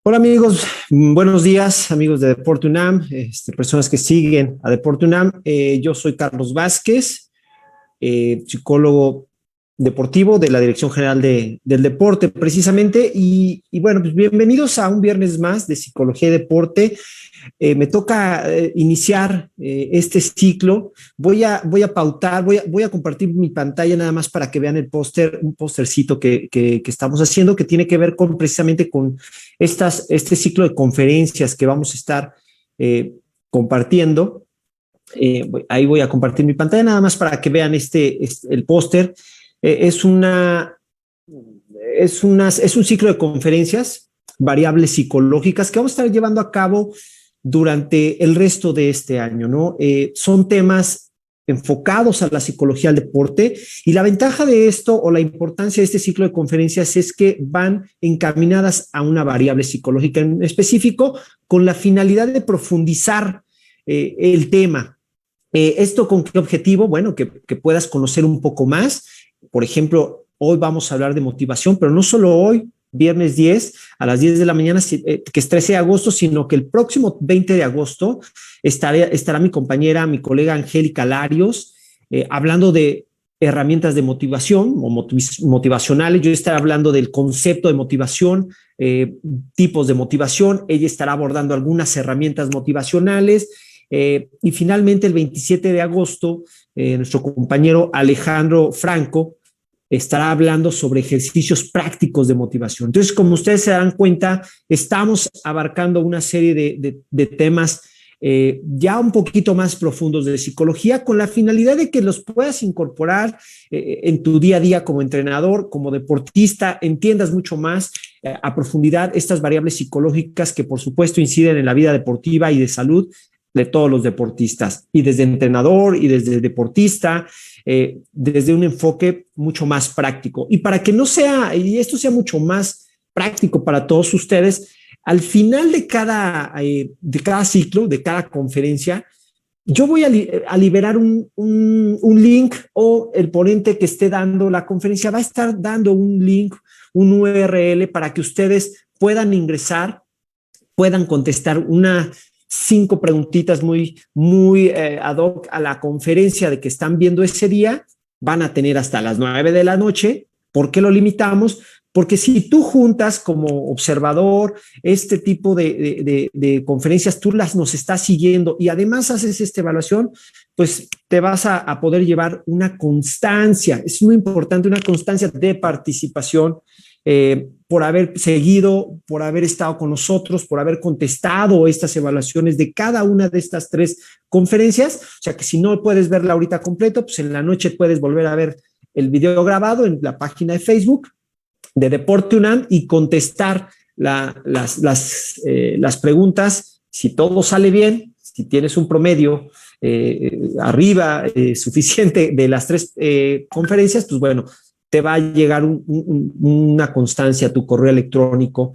Hola amigos, buenos días amigos de Deporte UNAM, personas que siguen a Deporte UNAM. Yo soy Carlos Vázquez, psicólogo deportivo de la Dirección General del Deporte precisamente. Y bueno, pues bienvenidos a un viernes más de Psicología y Deporte. Me toca iniciar este ciclo. Voy a pautar, voy a compartir mi pantalla nada más para que vean el póster, un póstercito que estamos haciendo que tiene que ver con precisamente con este ciclo de conferencias que vamos a estar compartiendo. Ahí voy a compartir mi pantalla nada más para que vean el póster. Es es un ciclo de conferencias variables psicológicas que vamos a estar llevando a cabo durante el resto de este año, ¿no? Son temas enfocados a la psicología del deporte y la ventaja de esto o la importancia de este ciclo de conferencias es que van encaminadas a una variable psicológica en específico con la finalidad de profundizar el tema. ¿Esto con qué objetivo? Bueno, que puedas conocer un poco más. Por ejemplo, hoy vamos a hablar de motivación, pero no solo hoy, viernes 10 a las 10 de la mañana, que es 13 de agosto, sino que el próximo 20 de agosto estará mi compañera, mi colega Angélica Larios, hablando de herramientas de motivación o motivacionales. Yo estaré hablando del concepto de motivación, tipos de motivación. Ella estará abordando algunas herramientas motivacionales. Y finalmente, el 27 de agosto, nuestro compañero Alejandro Franco estará hablando sobre ejercicios prácticos de motivación. Entonces, como ustedes se dan cuenta, estamos abarcando una serie de temas ya un poquito más profundos de psicología con la finalidad de que los puedas incorporar en tu día a día como entrenador, como deportista, entiendas mucho más a profundidad estas variables psicológicas que por supuesto inciden en la vida deportiva y de salud de todos los deportistas, y desde entrenador y desde deportista, desde un enfoque mucho más práctico. Y para que no sea, y esto sea mucho más práctico para todos ustedes, al final de cada ciclo, de cada conferencia, yo voy a liberar un link, o el ponente que esté dando la conferencia va a estar dando un link, un URL para que ustedes puedan ingresar, puedan contestar 5 preguntitas muy ad hoc a la conferencia de que están viendo ese día. Van a tener hasta las 9 de la noche. ¿Por qué lo limitamos? Porque si tú juntas como observador este tipo de conferencias, tú nos estás siguiendo y además haces esta evaluación, pues te vas a poder llevar una constancia. Es muy importante, una constancia de participación, por haber seguido, por haber estado con nosotros, por haber contestado estas evaluaciones de cada una de estas 3 conferencias. O sea que si no puedes verla ahorita completo, pues en la noche puedes volver a ver el video grabado en la página de Facebook de Deporte UNAM y contestar las preguntas. Si todo sale bien, si tienes un promedio arriba suficiente de las 3 conferencias, pues bueno, te va a llegar una constancia a tu correo electrónico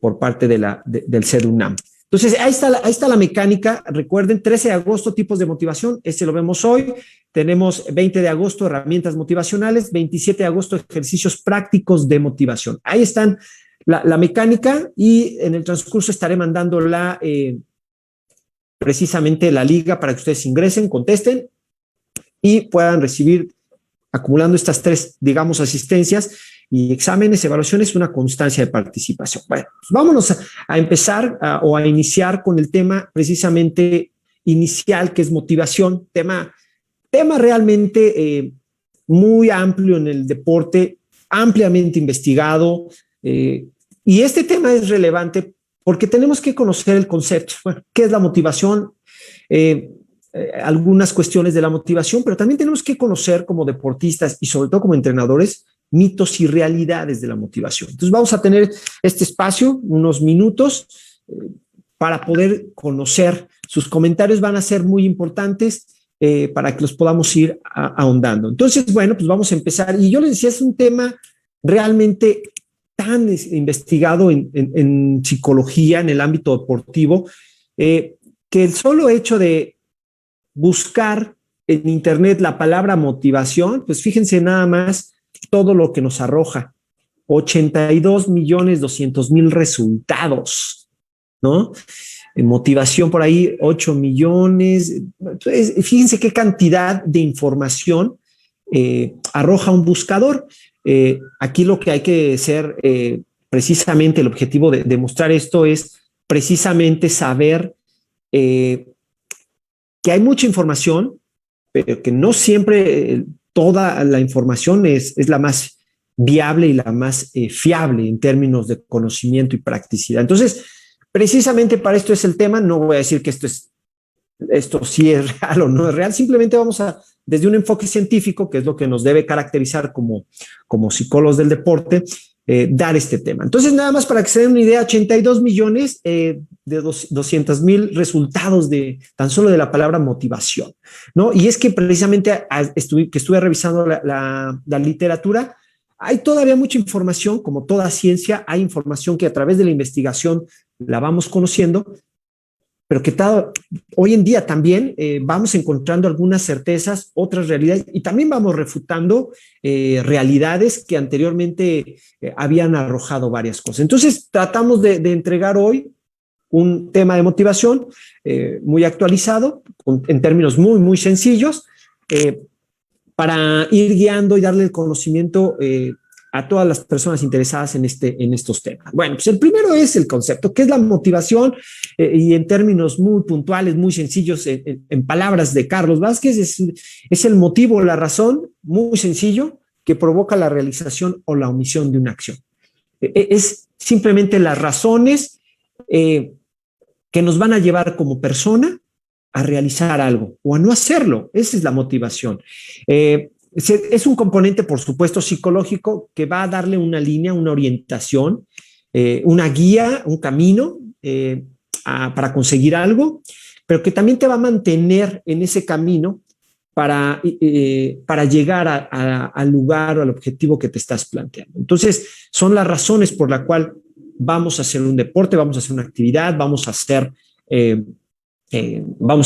por parte del CEDUNAM. Entonces, ahí está la mecánica. Recuerden, 13 de agosto, tipos de motivación. Este lo vemos hoy. Tenemos 20 de agosto, herramientas motivacionales. 27 de agosto, ejercicios prácticos de motivación. Ahí están la mecánica, y en el transcurso estaré mandando precisamente la liga para que ustedes ingresen, contesten y puedan recibir, acumulando estas 3, digamos, asistencias y exámenes, evaluaciones, una constancia de participación. Bueno, pues vámonos a empezar o a iniciar con el tema precisamente inicial, que es motivación, tema realmente muy amplio en el deporte, ampliamente investigado, y este tema es relevante porque tenemos que conocer el concepto. Bueno, ¿qué es la motivación? Algunas cuestiones de la motivación, pero también tenemos que conocer como deportistas y sobre todo como entrenadores mitos y realidades de la motivación. Entonces vamos a tener este espacio, unos minutos, para poder conocer. Sus comentarios van a ser muy importantes para que los podamos ir ahondando. Entonces, bueno, pues vamos a empezar. Y yo les decía, es un tema realmente tan investigado en psicología, en el ámbito deportivo, que el solo hecho de buscar en internet la palabra motivación, pues fíjense nada más todo lo que nos arroja. 82.200.000 resultados, ¿no? En motivación por ahí, 8 millones. Entonces, fíjense qué cantidad de información arroja un buscador. Aquí lo que hay que ser, precisamente el objetivo de mostrar esto es precisamente saber que hay mucha información, pero que no siempre toda la información es la más viable y la más fiable en términos de conocimiento y practicidad. Entonces, precisamente para esto es el tema. No voy a decir que esto sí es real o no es real, simplemente vamos a, desde un enfoque científico, que es lo que nos debe caracterizar como psicólogos del deporte, dar este tema. Entonces, nada más para que se den una idea, 82 millones de 200.000 resultados de tan solo de la palabra motivación, ¿no? Y es que precisamente estuve revisando la literatura. Hay todavía mucha información, como toda ciencia, hay información que a través de la investigación la vamos conociendo, pero que hoy en día también vamos encontrando algunas certezas, otras realidades, y también vamos refutando realidades que anteriormente habían arrojado varias cosas. Entonces, tratamos de entregar hoy un tema de motivación muy actualizado, en términos muy, muy sencillos, para ir guiando y darle el conocimiento a todas las personas interesadas en estos temas. Bueno, pues el primero es el concepto, ¿qué es la motivación? Y en términos muy puntuales, muy sencillos, en palabras de Carlos Vázquez, es el motivo, la razón, muy sencillo, que provoca la realización o la omisión de una acción. Es simplemente las razones que nos van a llevar como persona a realizar algo o a no hacerlo. Esa es la motivación. Es un componente, por supuesto, psicológico que va a darle una línea, una orientación, una guía, un camino para conseguir algo, pero que también te va a mantener en ese camino para llegar al lugar o al objetivo que te estás planteando. Entonces, son las razones por las cuales vamos a hacer un deporte, vamos a hacer una actividad, vamos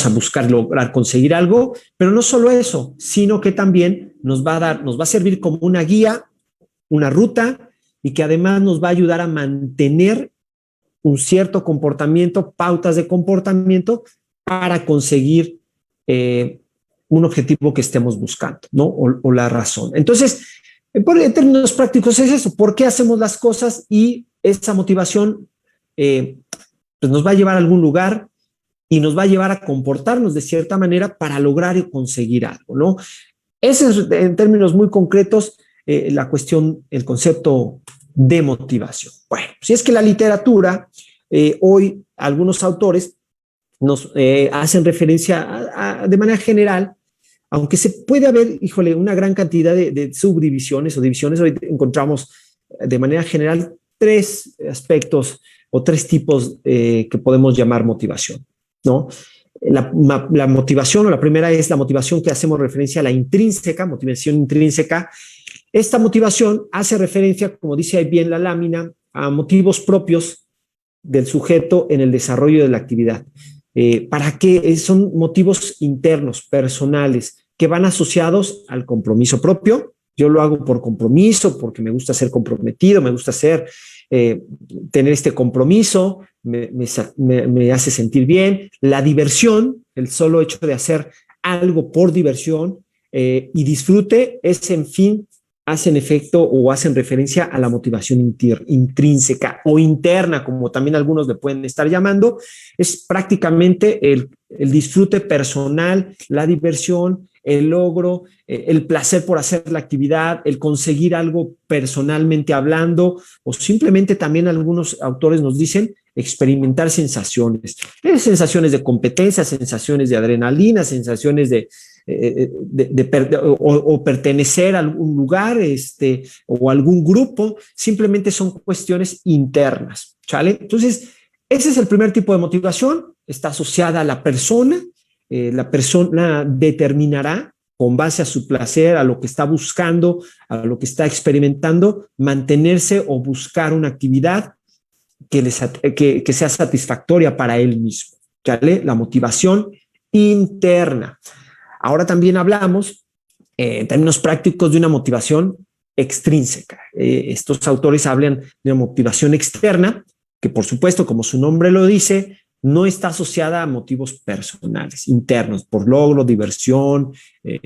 a buscar lograr conseguir algo, pero no solo eso, sino que también nos va a servir como una guía, una ruta, y que además nos va a ayudar a mantener un cierto comportamiento, pautas de comportamiento para conseguir un objetivo que estemos buscando, ¿no? O la razón. Entonces, en términos prácticos es eso, ¿por qué hacemos las cosas? Y esa motivación pues nos va a llevar a algún lugar y nos va a llevar a comportarnos de cierta manera para lograr y conseguir algo, ¿no? Ese es, en términos muy concretos, la cuestión, el concepto de motivación. Bueno, si es que la literatura, hoy algunos autores nos hacen referencia de manera general, aunque se puede haber, híjole, una gran cantidad de subdivisiones o divisiones, hoy encontramos de manera general tres aspectos o tres tipos que podemos llamar motivación, ¿no? La motivación, o la primera es la motivación que hacemos referencia a la intrínseca, motivación intrínseca. Esta motivación hace referencia, como dice ahí bien la lámina, a motivos propios del sujeto en el desarrollo de la actividad. ¿Para qué? Son motivos internos, personales, que van asociados al compromiso propio. Yo lo hago por compromiso, porque me gusta ser comprometido, me gusta tener este compromiso, me hace sentir bien. La diversión, el solo hecho de hacer algo por diversión y disfrute, es en fin, hacen efecto o hacen referencia a la motivación intrínseca o interna, como también algunos le pueden estar llamando. Es prácticamente el disfrute personal, la diversión, el logro, el placer por hacer la actividad, el conseguir algo personalmente hablando, o simplemente también algunos autores nos dicen experimentar sensaciones de competencia, sensaciones de adrenalina, sensaciones o pertenecer a algún lugar o algún grupo. Simplemente son cuestiones internas, ¿sale? Entonces, ese es el primer tipo de motivación, está asociada a la persona. La persona determinará con base a su placer, a lo que está buscando, a lo que está experimentando, mantenerse o buscar una actividad que sea satisfactoria para él mismo, ¿sale? La motivación interna. Ahora también hablamos en términos prácticos de una motivación extrínseca. Estos autores hablan de una motivación externa, que por supuesto, como su nombre lo dice, no está asociada a motivos personales, internos, por logro, diversión,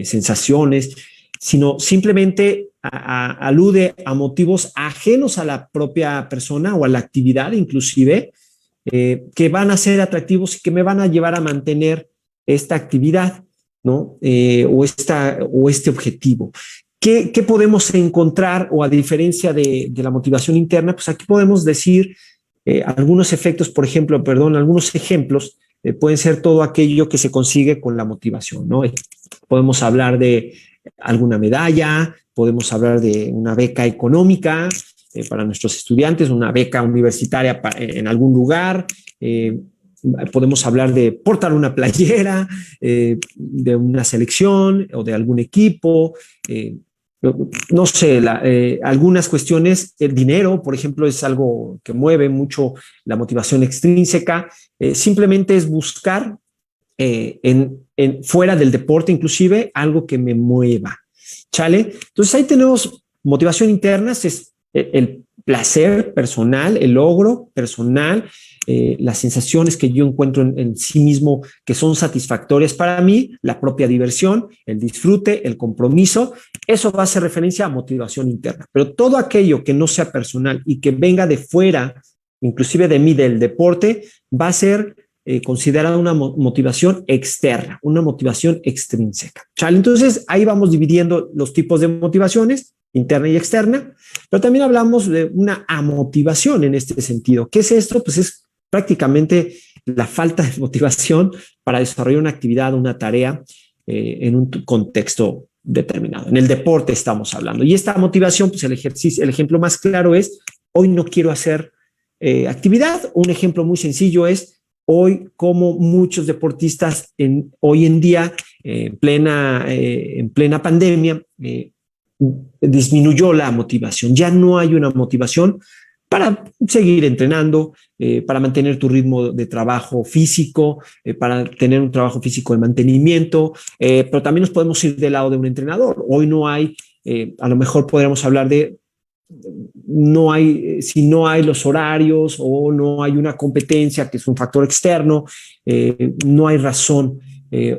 sensaciones, sino simplemente alude a motivos ajenos a la propia persona o a la actividad inclusive, que van a ser atractivos y que me van a llevar a mantener esta actividad, ¿no? O este objetivo. ¿Qué podemos encontrar? O a diferencia de la motivación interna, pues aquí podemos decir algunos efectos, por ejemplo, algunos ejemplos pueden ser todo aquello que se consigue con la motivación, ¿no? Podemos hablar de alguna medalla, podemos hablar de una beca económica para nuestros estudiantes, una beca universitaria en algún lugar, podemos hablar de portar una playera, de una selección o de algún equipo, no sé, algunas cuestiones, el dinero, por ejemplo, es algo que mueve mucho la motivación extrínseca, simplemente es buscar fuera del deporte inclusive algo que me mueva, ¿chale? Entonces ahí tenemos motivación interna, es el placer personal, el logro personal, las sensaciones que yo encuentro en sí mismo que son satisfactorias para mí, la propia diversión, el disfrute, el compromiso, eso va a hacer referencia a motivación interna. Pero todo aquello que no sea personal y que venga de fuera, inclusive de mí, del deporte, va a ser considerada una motivación externa, una motivación extrínseca. ¿Chale? Entonces, ahí vamos dividiendo los tipos de motivaciones, interna y externa, pero también hablamos de una amotivación en este sentido. ¿Qué es esto? Pues es prácticamente la falta de motivación para desarrollar una actividad, una tarea en un contexto determinado. En el deporte estamos hablando. Y esta motivación, pues el ejemplo más claro es, hoy no quiero hacer actividad. Un ejemplo muy sencillo es, hoy como muchos deportistas hoy en día, en plena pandemia, disminuyó la motivación. Ya no hay una motivación para seguir entrenando, para mantener tu ritmo de trabajo físico, para tener un trabajo físico de mantenimiento, pero también nos podemos ir del lado de un entrenador. Hoy no hay, a lo mejor podríamos hablar de, si no hay los horarios o no hay una competencia, que es un factor externo, no hay razón.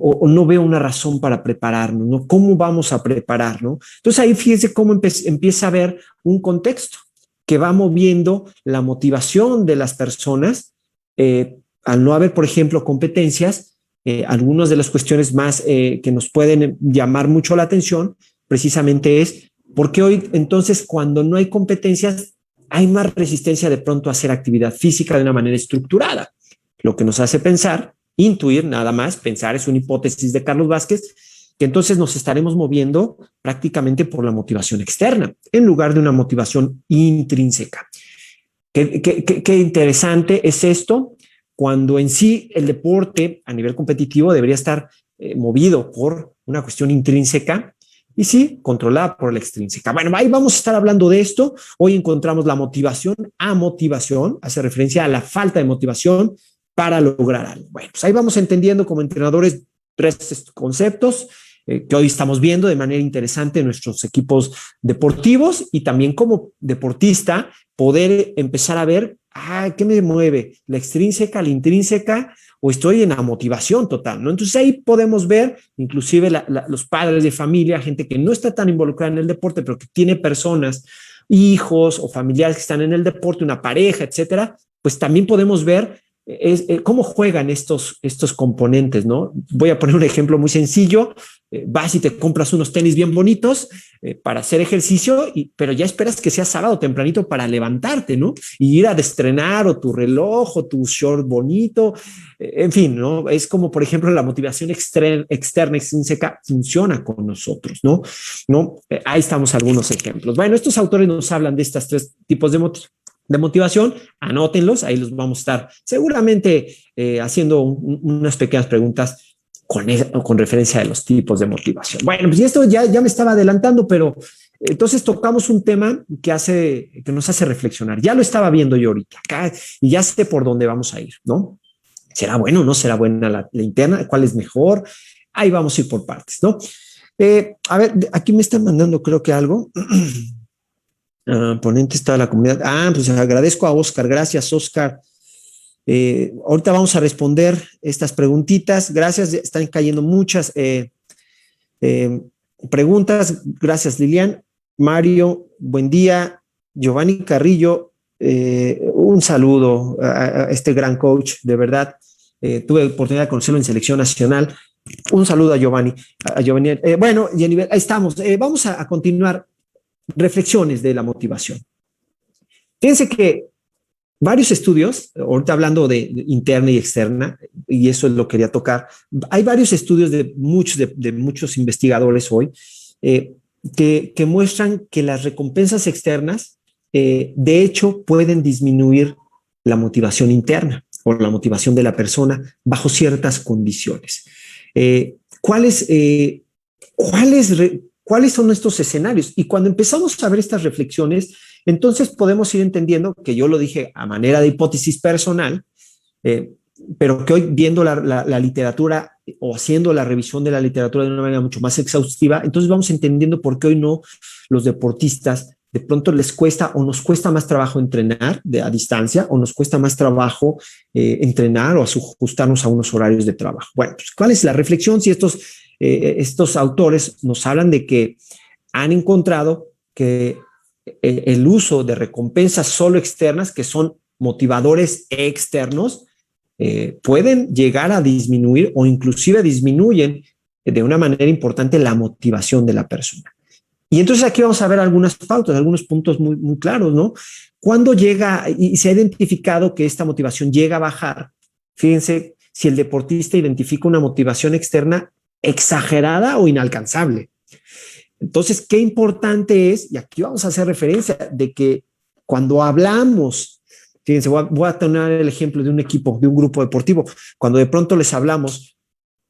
O no veo una razón para prepararnos, ¿no? ¿Cómo vamos a prepararnos? Entonces ahí fíjense cómo empieza a haber un contexto que va moviendo la motivación de las personas. Al no haber, por ejemplo, competencias, algunas de las cuestiones más que nos pueden llamar mucho la atención precisamente es porque hoy, entonces, cuando no hay competencias, hay más resistencia de pronto a hacer actividad física de una manera estructurada, lo que nos hace pensar, intuir, nada más, pensar, es una hipótesis de Carlos Vázquez, que entonces nos estaremos moviendo prácticamente por la motivación externa, en lugar de una motivación intrínseca. Qué interesante es esto, cuando en sí el deporte a nivel competitivo debería estar movido por una cuestión intrínseca y sí, controlada por la extrínseca. Bueno, ahí vamos a estar hablando de esto. Hoy encontramos la motivación a motivación, hace referencia a la falta de motivación para lograr algo. Bueno, pues ahí vamos entendiendo como entrenadores 3 conceptos que hoy estamos viendo de manera interesante en nuestros equipos deportivos y también como deportista poder empezar a ver, ¿qué me mueve? ¿La extrínseca, la intrínseca o estoy en la motivación total? ¿No? Entonces ahí podemos ver inclusive los padres de familia, gente que no está tan involucrada en el deporte, pero que tiene personas, hijos o familiares que están en el deporte, una pareja, etcétera, pues también podemos ver cómo juegan estos componentes, ¿no? Voy a poner un ejemplo muy sencillo. Vas y te compras unos tenis bien bonitos para hacer ejercicio, pero ya esperas que sea sábado tempranito para levantarte, ¿no? Y ir a estrenar o tu reloj o tu short bonito, en fin, ¿no? Es como, por ejemplo, la motivación externa, extrínseca funciona con nosotros, ¿no? Ahí estamos algunos ejemplos. Bueno, estos autores nos hablan de estos 3 tipos de motivación, anótenlos, ahí los vamos a estar seguramente haciendo unas pequeñas preguntas con referencia a los tipos de motivación. Bueno, pues esto ya me estaba adelantando, pero entonces tocamos un tema que nos hace reflexionar. Ya lo estaba viendo yo ahorita acá y ya sé por dónde vamos a ir, ¿no? ¿Será bueno o no será buena la interna? ¿Cuál es mejor? Ahí vamos a ir por partes, ¿no? A ver, aquí me están mandando creo que algo. Ponente está la comunidad. Pues agradezco a Oscar. Gracias, Oscar. Ahorita vamos a responder estas preguntitas. Gracias, están cayendo muchas eh, preguntas. Gracias, Lilian. Mario, buen día. Giovanni Carrillo, un saludo a este gran coach, de verdad. Tuve oportunidad de conocerlo en selección nacional. Un saludo a Giovanni. Bueno, Jenny, ahí estamos. Vamos a continuar. Reflexiones de la motivación. Fíjense que varios estudios, ahorita hablando de interna y externa, y eso lo quería tocar, hay varios estudios de muchos investigadores hoy que muestran que las recompensas externas, de hecho, pueden disminuir la motivación interna o la motivación de la persona bajo ciertas condiciones. ¿Cuáles son estos escenarios? Y cuando empezamos a ver estas reflexiones, entonces podemos ir entendiendo que yo lo dije a manera de hipótesis personal, pero que hoy viendo la literatura o haciendo la revisión de la literatura de una manera mucho más exhaustiva, entonces vamos entendiendo por qué hoy no los deportistas de pronto les cuesta o nos cuesta más trabajo entrenar a distancia o nos cuesta más trabajo entrenar o ajustarnos a unos horarios de trabajo. Bueno, pues, ¿cuál es la reflexión? Si estos autores nos hablan de que han encontrado que el uso de recompensas solo externas, que son motivadores externos, pueden llegar a disminuir o inclusive disminuyen de una manera importante la motivación de la persona. Y entonces aquí vamos a ver algunas pautas, algunos puntos muy, muy claros, ¿no? Cuando llega y se ha identificado que esta motivación llega a bajar, fíjense si el deportista identifica una motivación externa exagerada o inalcanzable. Entonces, qué importante es, y aquí vamos a hacer referencia de que cuando hablamos, fíjense, voy a tener el ejemplo de un equipo, de un grupo deportivo, cuando de pronto les hablamos,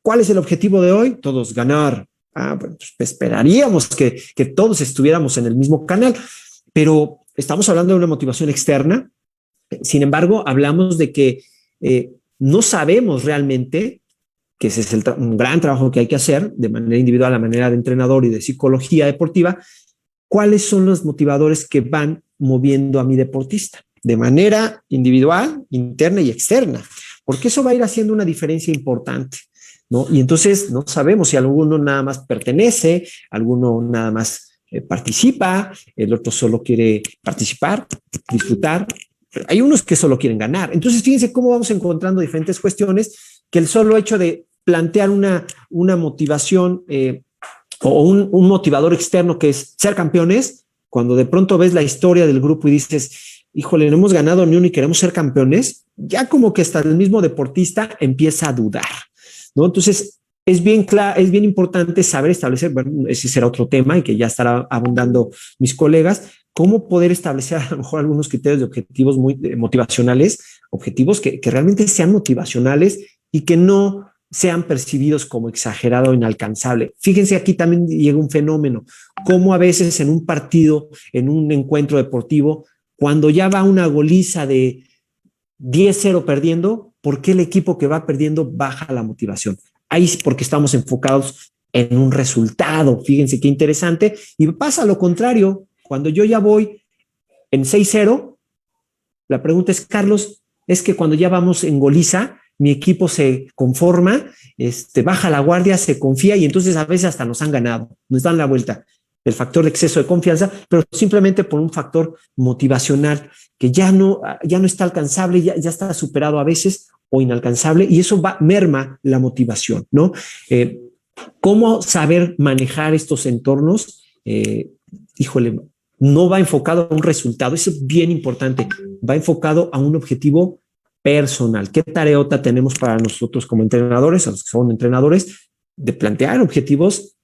¿cuál es el objetivo de hoy? Todos ganar. Bueno, pues esperaríamos que todos estuviéramos en el mismo canal, pero estamos hablando de una motivación externa. Sin embargo, hablamos de que no sabemos realmente, que ese es un gran trabajo que hay que hacer de manera individual, a manera de entrenador y de psicología deportiva, cuáles son los motivadores que van moviendo a mi deportista de manera individual, interna y externa, porque eso va a ir haciendo una diferencia importante, ¿no? Y entonces no sabemos si alguno nada más pertenece, alguno nada más participa, el otro solo quiere participar, disfrutar. Hay unos que solo quieren ganar. Entonces, fíjense cómo vamos encontrando diferentes cuestiones que el solo hecho de plantear una motivación o un motivador externo que es ser campeones, cuando de pronto ves la historia del grupo y dices, híjole, no hemos ganado ni uno y queremos ser campeones, ya como que hasta el mismo deportista empieza a dudar, ¿no? Entonces, es bien importante saber establecer, bueno, ese será otro tema y que ya estará abundando mis colegas, cómo poder establecer a lo mejor algunos criterios de objetivos muy motivacionales, objetivos que realmente sean motivacionales y que no sean percibidos como exagerado o inalcanzable. Fíjense, aquí también llega un fenómeno, cómo a veces en un partido, en un encuentro deportivo, cuando ya va una goliza de 10-0 perdiendo, ¿por qué el equipo que va perdiendo baja la motivación? Ahí es porque estamos enfocados en un resultado. Fíjense qué interesante. Y pasa lo contrario. Cuando yo ya voy en 6-0, la pregunta es, Carlos, es que cuando ya vamos en goliza, mi equipo se conforma, baja la guardia, se confía y entonces a veces hasta nos han ganado, nos dan la vuelta. El factor de exceso de confianza, pero simplemente por un factor motivacional que ya no está alcanzable, ya está superado a veces o inalcanzable, y eso merma la motivación, ¿no? ¿Cómo saber manejar estos entornos? Híjole, no va enfocado a un resultado, eso es bien importante, va enfocado a un objetivo personal. ¿Qué tareota tenemos para nosotros como entrenadores, a los que son entrenadores, de plantear objetivos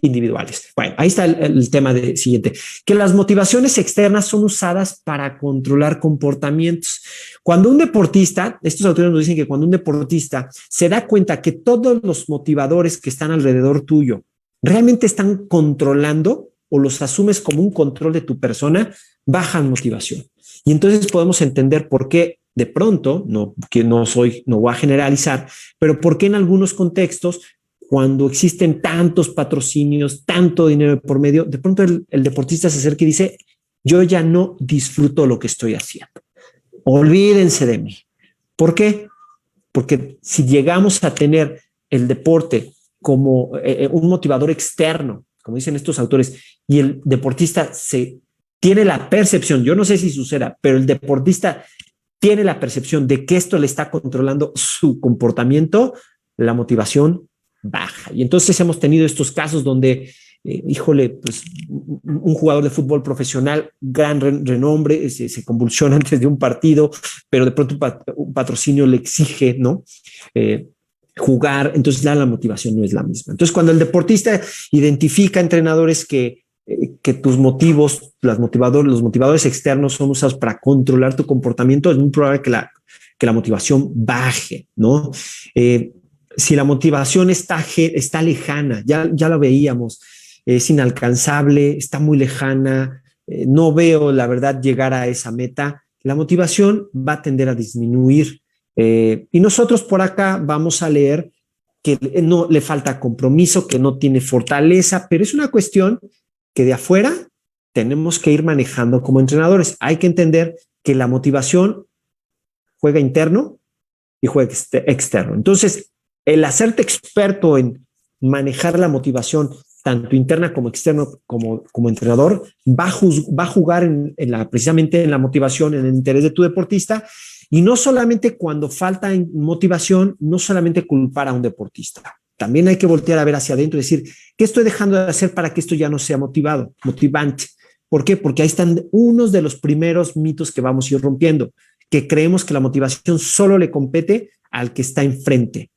individuales? Bueno, ahí está el tema siguiente, que las motivaciones externas son usadas para controlar comportamientos. Cuando un deportista, estos autores nos dicen que cuando un deportista se da cuenta que todos los motivadores que están alrededor tuyo realmente están controlando o los asumes como un control de tu persona, bajan motivación. Y entonces podemos entender por qué de pronto, no voy a generalizar, pero por qué en algunos contextos, cuando existen tantos patrocinios, tanto dinero por medio, de pronto el deportista se acerca y dice, yo ya no disfruto lo que estoy haciendo. Olvídense de mí. ¿Por qué? Porque si llegamos a tener el deporte como un motivador externo, como dicen estos autores, y el deportista tiene la percepción, yo no sé si suceda, pero el deportista tiene la percepción de que esto le está controlando su comportamiento, la motivación baja. Y entonces hemos tenido estos casos donde, híjole, pues un jugador de fútbol profesional, gran renombre, se convulsiona antes de un partido, pero de pronto un patrocinio le exige, ¿no? Jugar, entonces la motivación no es la misma. Entonces, cuando el deportista identifica entrenadores que tus motivos, los motivadores externos son usados para controlar tu comportamiento, es muy probable que la motivación baje, ¿no? Si la motivación está lejana, ya lo veíamos, es inalcanzable, está muy lejana, no veo la verdad llegar a esa meta, la motivación va a tender a disminuir. Y nosotros por acá vamos a leer que no le falta compromiso, que no tiene fortaleza, pero es una cuestión que de afuera tenemos que ir manejando como entrenadores. Hay que entender que la motivación juega interno y juega externo. Entonces, el hacerte experto en manejar la motivación, tanto interna como externo, como entrenador, va a jugar precisamente en la motivación, en el interés de tu deportista. Y no solamente cuando falta motivación, no solamente culpar a un deportista. También hay que voltear a ver hacia adentro y decir, ¿qué estoy dejando de hacer para que esto ya no sea motivante? ¿Por qué? Porque ahí están unos de los primeros mitos que vamos a ir rompiendo, que creemos que la motivación solo le compete al que está enfrente.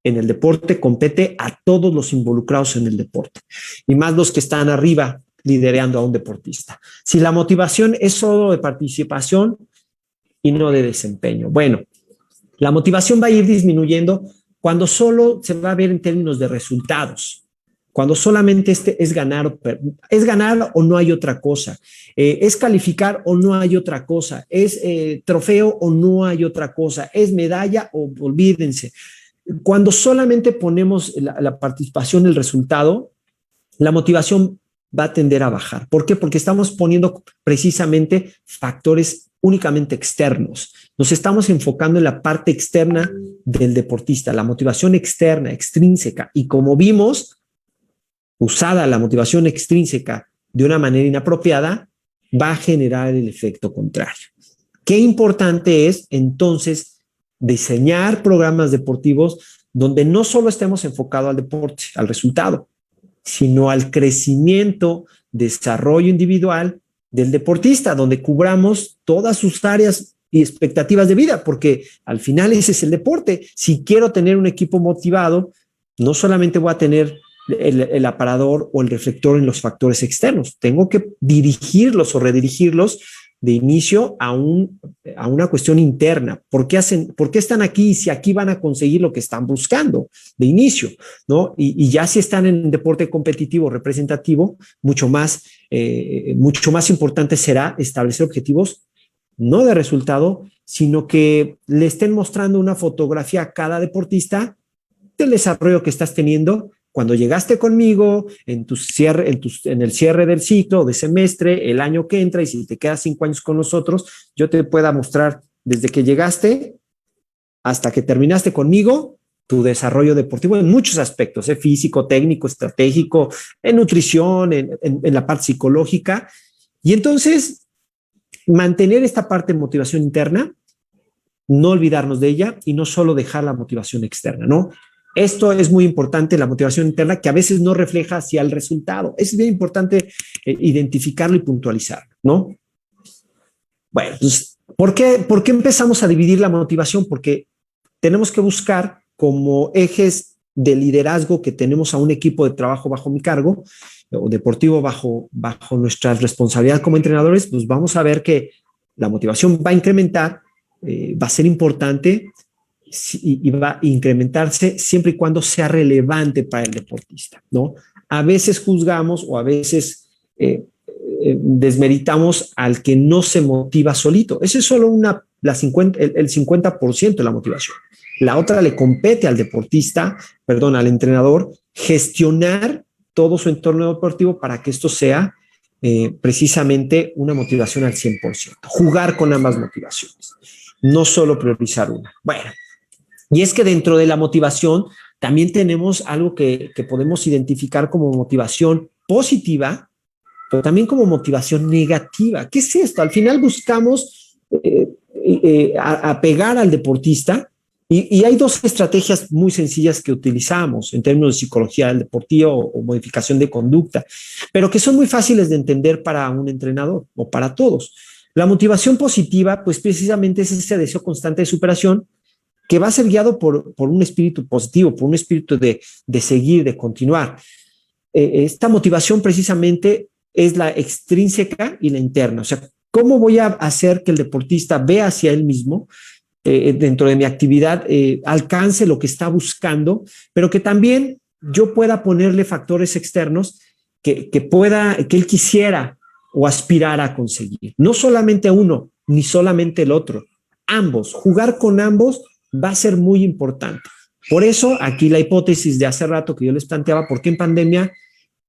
En el deporte compete a todos los involucrados en el deporte, y más los que están arriba liderando a un deportista. Si la motivación es solo de participación y no de desempeño, bueno, la motivación va a ir disminuyendo cuando solo se va a ver en términos de resultados, cuando solamente es ganar o no hay otra cosa, es calificar o no hay otra cosa, es trofeo o no hay otra cosa, es medalla o olvídense. Cuando solamente ponemos la participación, el resultado, la motivación va a tender a bajar. ¿Por qué? Porque estamos poniendo precisamente factores únicamente externos. Nos estamos enfocando en la parte externa del deportista, la motivación externa, extrínseca. Y como vimos, usada la motivación extrínseca de una manera inapropiada, va a generar el efecto contrario. Qué importante es entonces diseñar programas deportivos donde no solo estemos enfocados al deporte, al resultado, sino al crecimiento, desarrollo individual del deportista, donde cubramos todas sus áreas y expectativas de vida, porque al final ese es el deporte. Si quiero tener un equipo motivado, no solamente voy a tener el aparador o el reflector en los factores externos, tengo que dirigirlos o redirigirlos de inicio a una cuestión interna. ¿Por qué están aquí si aquí van a conseguir lo que están buscando de inicio? ¿No? Y ya si están en deporte competitivo representativo, mucho más importante será establecer objetivos no de resultado, sino que le estén mostrando una fotografía a cada deportista del desarrollo que estás teniendo cuando llegaste conmigo, en el cierre del ciclo, de semestre, el año que entra, y si te quedas 5 años con nosotros, yo te pueda mostrar desde que llegaste hasta que terminaste conmigo tu desarrollo deportivo en muchos aspectos, físico, técnico, estratégico, en nutrición, en la parte psicológica. Y entonces, mantener esta parte de motivación interna, no olvidarnos de ella y no solo dejar la motivación externa, ¿no? Esto es muy importante, la motivación interna, que a veces no refleja hacia el resultado. Es bien importante identificarlo y puntualizarlo, ¿no? Bueno, entonces, ¿por qué empezamos a dividir la motivación? Porque tenemos que buscar como ejes de liderazgo que tenemos a un equipo de trabajo bajo mi cargo, o deportivo bajo nuestra responsabilidad como entrenadores, pues vamos a ver que la motivación va a incrementar, va a ser importante, y va a incrementarse siempre y cuando sea relevante para el deportista, ¿no? A veces juzgamos o a veces desmeritamos al que no se motiva solito. Ese es solo el 50% de la motivación. La otra le compete al al entrenador, gestionar todo su entorno deportivo para que esto sea precisamente una motivación al 100%, jugar con ambas motivaciones, no solo priorizar una. Bueno, y es que dentro de la motivación también tenemos algo que podemos identificar como motivación positiva, pero también como motivación negativa. ¿Qué es esto? Al final buscamos apegar al deportista y hay dos estrategias muy sencillas que utilizamos en términos de psicología del deportivo o modificación de conducta, pero que son muy fáciles de entender para un entrenador o para todos. La motivación positiva, pues precisamente es ese deseo constante de superación que va a ser guiado por un espíritu positivo, por un espíritu de seguir, de continuar. Esta motivación precisamente es la extrínseca y la interna. O sea, ¿cómo voy a hacer que el deportista vea hacia él mismo dentro de mi actividad, alcance lo que está buscando, pero que también yo pueda ponerle factores externos que él quisiera o aspirara a conseguir? No solamente uno, ni solamente el otro. Ambos, jugar con ambos va a ser muy importante. Por eso, aquí la hipótesis de hace rato que yo les planteaba, ¿por qué en pandemia?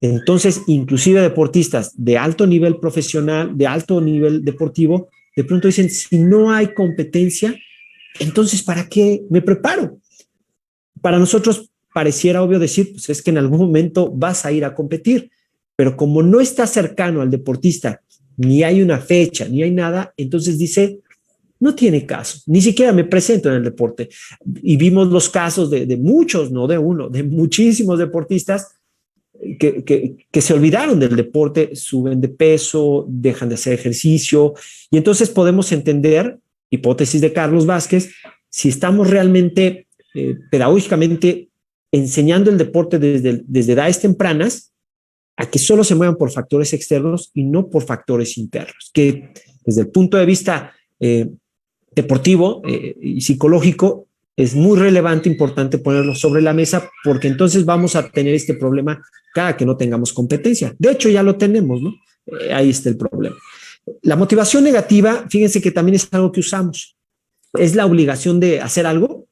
Entonces, inclusive deportistas de alto nivel profesional, de alto nivel deportivo, de pronto dicen, si no hay competencia, entonces, ¿para qué me preparo? Para nosotros pareciera obvio decir, pues es que en algún momento vas a ir a competir, pero como no está cercano al deportista, ni hay una fecha, ni hay nada, entonces dice, no tiene caso, ni siquiera me presento en el deporte. Y vimos los casos de muchos, no de uno, de muchísimos deportistas que se olvidaron del deporte, suben de peso, dejan de hacer ejercicio, y entonces podemos entender, hipótesis de Carlos Vázquez, si estamos realmente pedagógicamente enseñando el deporte desde edades tempranas a que solo se muevan por factores externos y no por factores internos, que desde el punto de vista deportivo y psicológico es muy relevante, importante ponerlo sobre la mesa, porque entonces vamos a tener este problema cada que no tengamos competencia. De hecho, ya lo tenemos, ¿no? Ahí está el problema. La motivación negativa, fíjense que también es algo que usamos. Es la obligación de hacer algo,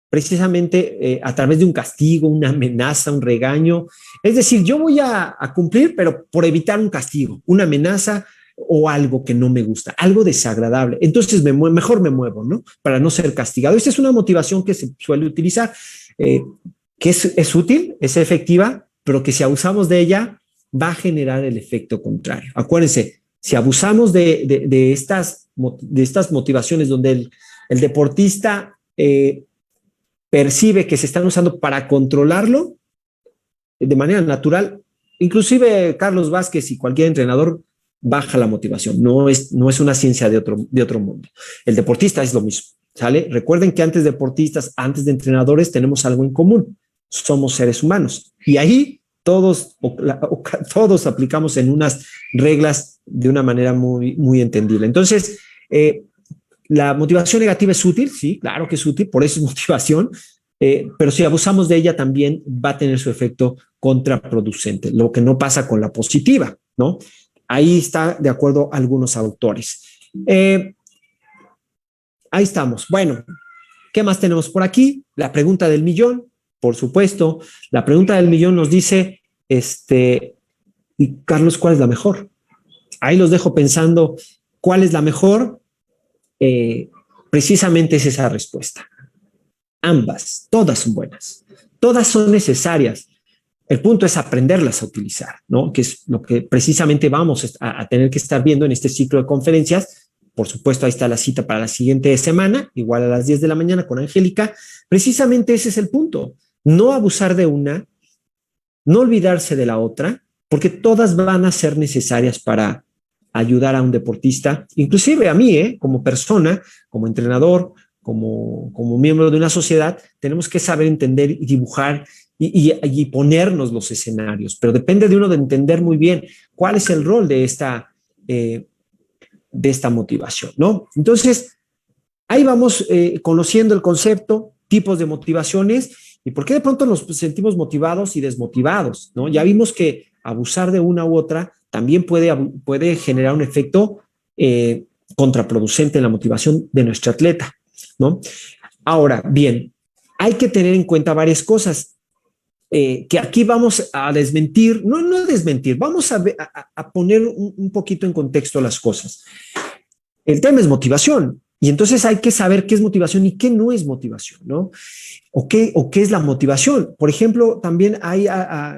precisamente a través de un castigo, una amenaza, un regaño. Es decir, yo voy a cumplir, pero por evitar un castigo, una amenaza o algo que no me gusta, algo desagradable. Entonces mejor me muevo, ¿no? Para no ser castigado. Esta es una motivación que se suele utilizar, que es útil, es efectiva, pero que si abusamos de ella va a generar el efecto contrario. Acuérdense, si abusamos de estas motivaciones donde el deportista percibe que se están usando para controlarlo de manera natural, inclusive Carlos Vázquez y cualquier entrenador baja la motivación. No es una ciencia de otro mundo. El deportista es lo mismo, ¿sale? Recuerden que antes de deportistas, antes de entrenadores, tenemos algo en común. Somos seres humanos. Y ahí todos aplicamos en unas reglas de una manera muy, muy entendible. Entonces, la motivación negativa es útil, sí, claro que es útil, por eso es motivación, pero si abusamos de ella también va a tener su efecto contraproducente, lo que no pasa con la positiva, ¿no? Ahí está de acuerdo algunos autores. Ahí estamos. Bueno, ¿qué más tenemos por aquí? La pregunta del millón, por supuesto. La pregunta del millón nos dice, y Carlos, ¿cuál es la mejor? Ahí los dejo pensando, ¿cuál es la mejor? Precisamente es esa respuesta. Ambas, todas son buenas, todas son necesarias. El punto es aprenderlas a utilizar, ¿no? Que es lo que precisamente vamos a tener que estar viendo en este ciclo de conferencias. Por supuesto, ahí está la cita para la siguiente semana, igual a las 10 de la mañana con Angélica. Precisamente ese es el punto. No abusar de una, no olvidarse de la otra, porque todas van a ser necesarias para ayudar a un deportista, inclusive a mí, como persona, como entrenador, como miembro de una sociedad, tenemos que saber entender y dibujar y ponernos los escenarios, pero depende de uno de entender muy bien cuál es el rol de esta motivación, ¿no? Entonces, ahí vamos conociendo el concepto, tipos de motivaciones y por qué de pronto nos sentimos motivados y desmotivados, ¿no? Ya vimos que abusar de una u otra también puede generar un efecto contraproducente en la motivación de nuestro atleta, ¿no? Ahora, bien, hay que tener en cuenta varias cosas. que aquí vamos a desmentir, no a desmentir, vamos a poner un poquito en contexto las cosas. El tema es motivación. Y entonces hay que saber qué es motivación y qué no es motivación, ¿no? O qué es la motivación. Por ejemplo, también hay,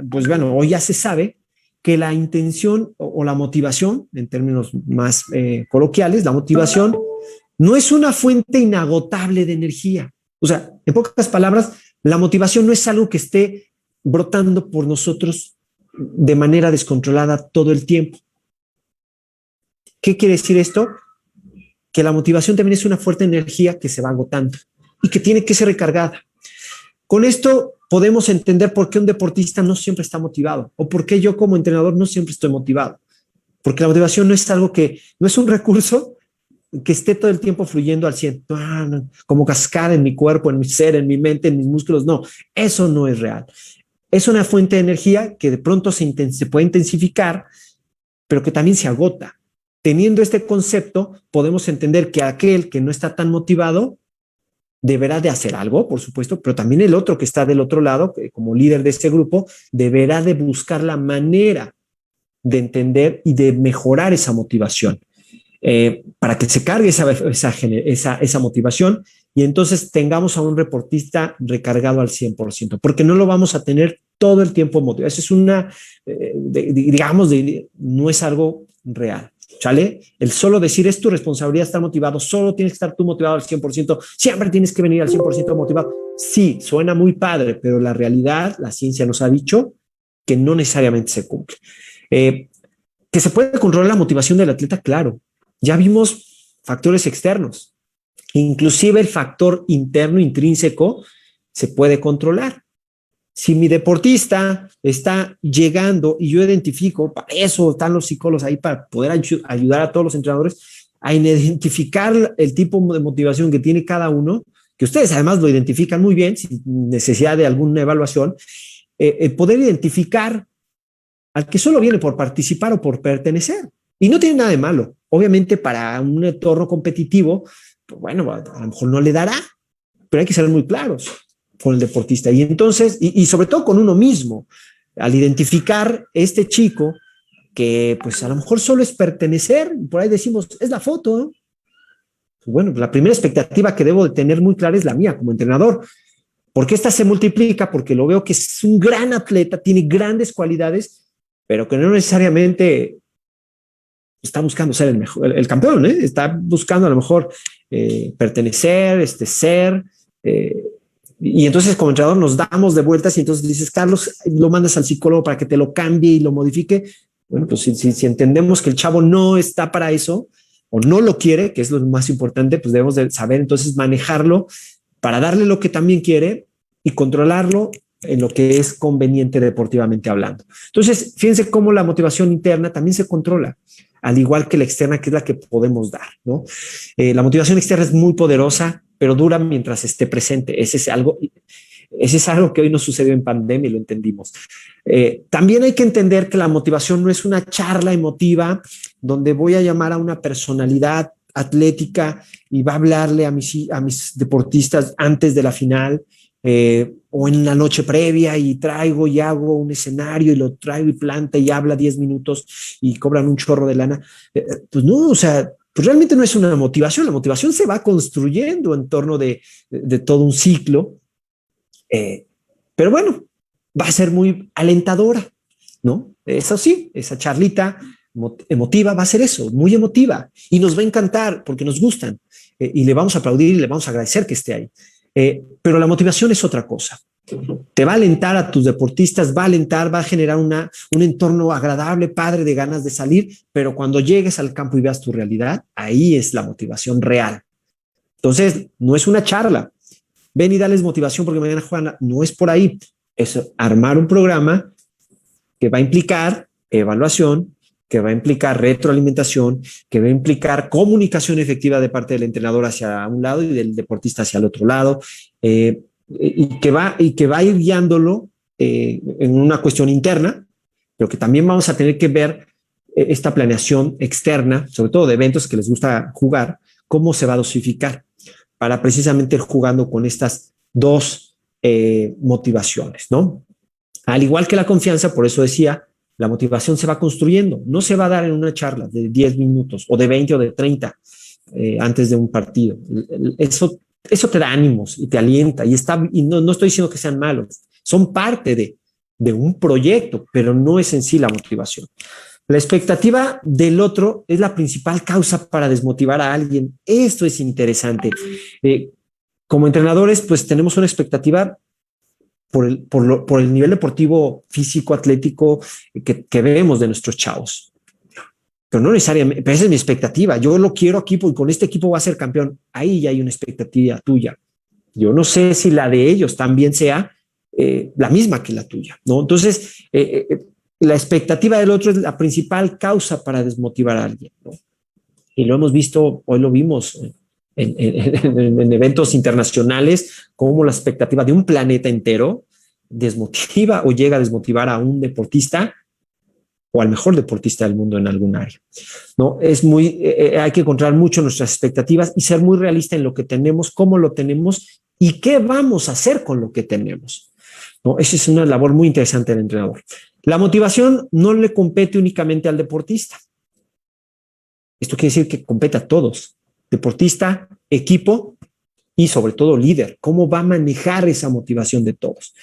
pues bueno, hoy ya se sabe que la intención o la motivación, en términos más coloquiales, la motivación no es una fuente inagotable de energía. O sea, en pocas palabras, la motivación no es algo que esté brotando por nosotros de manera descontrolada todo el tiempo. ¿Qué quiere decir esto? Que la motivación también es una fuerte energía que se va agotando y que tiene que ser recargada. Con esto podemos entender por qué un deportista no siempre está motivado o por qué yo como entrenador no siempre estoy motivado. Porque la motivación no es algo no es un recurso que esté todo el tiempo fluyendo al 100, como cascada en mi cuerpo, en mi ser, en mi mente, en mis músculos. No, eso no es real. Es una fuente de energía que de pronto se puede intensificar, pero que también se agota. Teniendo este concepto, podemos entender que aquel que no está tan motivado deberá de hacer algo, por supuesto, pero también el otro que está del otro lado, como líder de este grupo, deberá de buscar la manera de entender y de mejorar esa motivación para que se cargue esa motivación y entonces tengamos a un deportista recargado al 100%, porque no lo vamos a tener todo el tiempo motivado. Eso es no es algo real. ¿Sale? El solo decir es tu responsabilidad estar motivado, solo tienes que estar tú motivado al 100%, siempre tienes que venir al 100% motivado. Sí, suena muy padre, pero la realidad, la ciencia nos ha dicho que no necesariamente se cumple. Que se puede controlar la motivación del atleta, claro. Ya vimos factores externos, inclusive el factor interno intrínseco se puede controlar. Si mi deportista está llegando y yo identifico, para eso están los psicólogos ahí, para poder ayudar a todos los entrenadores a identificar el tipo de motivación que tiene cada uno, que ustedes además lo identifican muy bien sin necesidad de alguna evaluación, poder identificar al que solo viene por participar o por pertenecer. Y no tiene nada de malo. Obviamente para un entorno competitivo, pues bueno, a lo mejor no le dará, pero hay que ser muy claros con el deportista. Y entonces, y sobre todo con uno mismo, al identificar este chico que pues a lo mejor solo es pertenecer, por ahí decimos, es la foto, ¿no? Pues bueno, la primera expectativa que debo de tener muy clara es la mía como entrenador. Porque esta se multiplica, porque lo veo que es un gran atleta, tiene grandes cualidades, pero que no necesariamente está buscando ser el mejor, el campeón, ¿eh? Está buscando a lo mejor pertenecer, ser, y entonces como entrenador nos damos de vueltas y entonces dices, Carlos, lo mandas al psicólogo para que te lo cambie y lo modifique. Bueno, pues si entendemos que el chavo no está para eso o no lo quiere, que es lo más importante, pues debemos de saber entonces manejarlo para darle lo que también quiere y controlarlo en lo que es conveniente deportivamente hablando. Entonces, fíjense cómo la motivación interna también se controla, al igual que la externa, que es la que podemos dar, ¿no? La motivación externa es muy poderosa, pero dura mientras esté presente. Ese es algo que hoy nos sucedió en pandemia y lo entendimos. También hay que entender que la motivación no es una charla emotiva donde voy a llamar a una personalidad atlética y va a hablarle a mis deportistas antes de la final o en la noche previa y traigo y hago un escenario y lo traigo y planta y habla 10 minutos y cobran un chorro de lana. Pues no, o sea, pues realmente no es una motivación. La motivación se va construyendo en torno de todo un ciclo. Pero bueno, va a ser muy alentadora, ¿no? Eso sí, esa charlita emotiva va a ser eso, muy emotiva y nos va a encantar porque nos gustan y le vamos a aplaudir y le vamos a agradecer que esté ahí. Pero la motivación es otra cosa. Te va a alentar a tus deportistas, va a generar un entorno agradable, padre, de ganas de salir, pero cuando llegues al campo y veas tu realidad, ahí es la motivación real. Entonces, no es una charla. Ven y dales motivación porque mañana juegan. No es por ahí. Es armar un programa que va a implicar evaluación, que va a implicar retroalimentación, que va a implicar comunicación efectiva de parte del entrenador hacia un lado y del deportista hacia el otro lado, y que va a ir guiándolo en una cuestión interna, pero que también vamos a tener que ver esta planeación externa, sobre todo de eventos que les gusta jugar, cómo se va a dosificar para precisamente ir jugando con estas dos motivaciones, ¿no? Al igual que la confianza, por eso decía, la motivación se va construyendo, no se va a dar en una charla de 10 minutos o de 20 o de 30 antes de un partido. Eso te da ánimos y te alienta y no estoy diciendo que sean malos, son parte de un proyecto, pero no es en sí la motivación. La expectativa del otro es la principal causa para desmotivar a alguien. Esto es interesante. Como entrenadores, pues tenemos una expectativa por el nivel deportivo, físico, atlético que vemos de nuestros chavos. Pero no necesariamente, pero esa es mi expectativa. Yo lo quiero aquí porque con este equipo va a ser campeón. Ahí ya hay una expectativa tuya. Yo no sé si la de ellos también sea la misma que la tuya, ¿no? Entonces, la expectativa del otro es la principal causa para desmotivar a alguien, ¿no? Y lo hemos visto, hoy lo vimos en eventos internacionales, cómo la expectativa de un planeta entero desmotiva o llega a desmotivar a un deportista o al mejor deportista del mundo en algún área, ¿no? Hay que encontrar mucho nuestras expectativas y ser muy realista en lo que tenemos, cómo lo tenemos y qué vamos a hacer con lo que tenemos, ¿no? Esa es una labor muy interesante del entrenador. La motivación no le compete únicamente al deportista. Esto quiere decir que compete a todos, deportista, equipo y sobre todo líder. ¿Cómo va a manejar esa motivación de todos?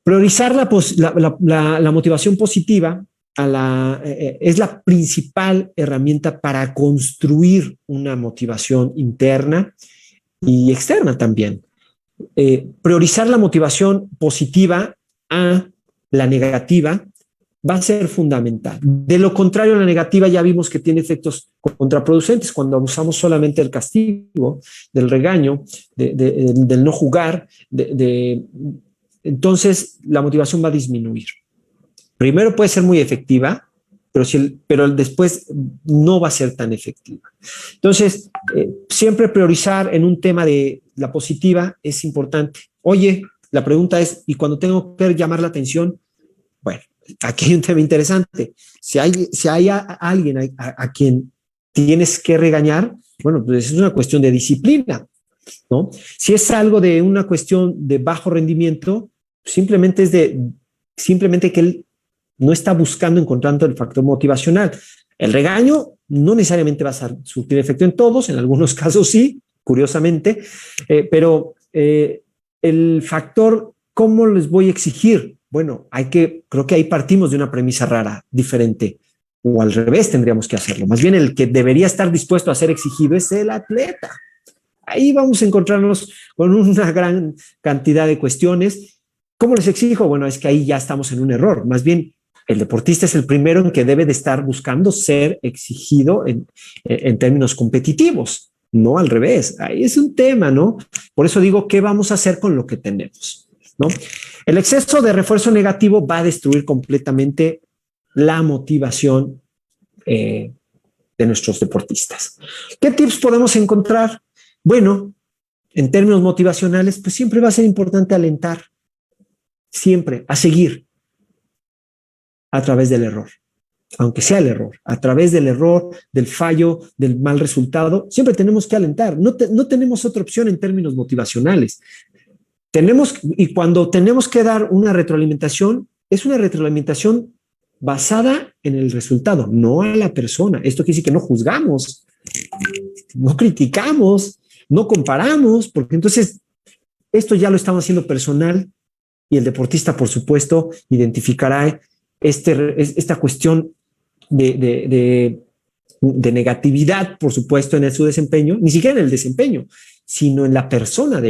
Priorizar la motivación positiva es la principal herramienta para construir una motivación interna y externa también. Priorizar la motivación positiva a la negativa va a ser fundamental. De lo contrario, la negativa ya vimos que tiene efectos contraproducentes cuando abusamos solamente del castigo, del regaño, del no jugar, entonces la motivación va a disminuir. Primero puede ser muy efectiva, pero después no va a ser tan efectiva. Entonces, siempre priorizar en un tema de la positiva es importante. Oye, la pregunta es, ¿y cuando tengo que llamar la atención? Bueno, aquí hay un tema interesante. Si hay alguien a quien tienes que regañar, bueno, pues es una cuestión de disciplina, ¿no? Si es algo de una cuestión de bajo rendimiento, simplemente que él no está encontrando el factor motivacional. El regaño no necesariamente va a surtir efecto en todos, en algunos casos sí, curiosamente, pero el factor, ¿cómo les voy a exigir? Bueno, creo que ahí partimos de una premisa rara, diferente, o al revés tendríamos que hacerlo. Más bien el que debería estar dispuesto a ser exigido es el atleta. Ahí vamos a encontrarnos con una gran cantidad de cuestiones. ¿Cómo les exijo? Bueno, es que ahí ya estamos en un error. Más bien, el deportista es el primero en que debe de estar buscando ser exigido en términos competitivos, no al revés. Ahí es un tema, ¿no? Por eso digo, ¿qué vamos a hacer con lo que tenemos? ¿No? El exceso de refuerzo negativo va a destruir completamente la motivación de nuestros deportistas. ¿Qué tips podemos encontrar? Bueno, en términos motivacionales, pues siempre va a ser importante alentar, siempre, a seguir a través del error, aunque sea el error, a través del error, del fallo, del mal resultado, siempre tenemos que alentar, no tenemos otra opción en términos motivacionales. Y cuando tenemos que dar una retroalimentación, es una retroalimentación basada en el resultado, no a la persona. Esto quiere decir que no juzgamos, no criticamos, no comparamos, porque entonces esto ya lo estamos haciendo personal y el deportista, por supuesto, identificará esta cuestión de negatividad, por supuesto, en su desempeño, ni siquiera en el desempeño, sino en la persona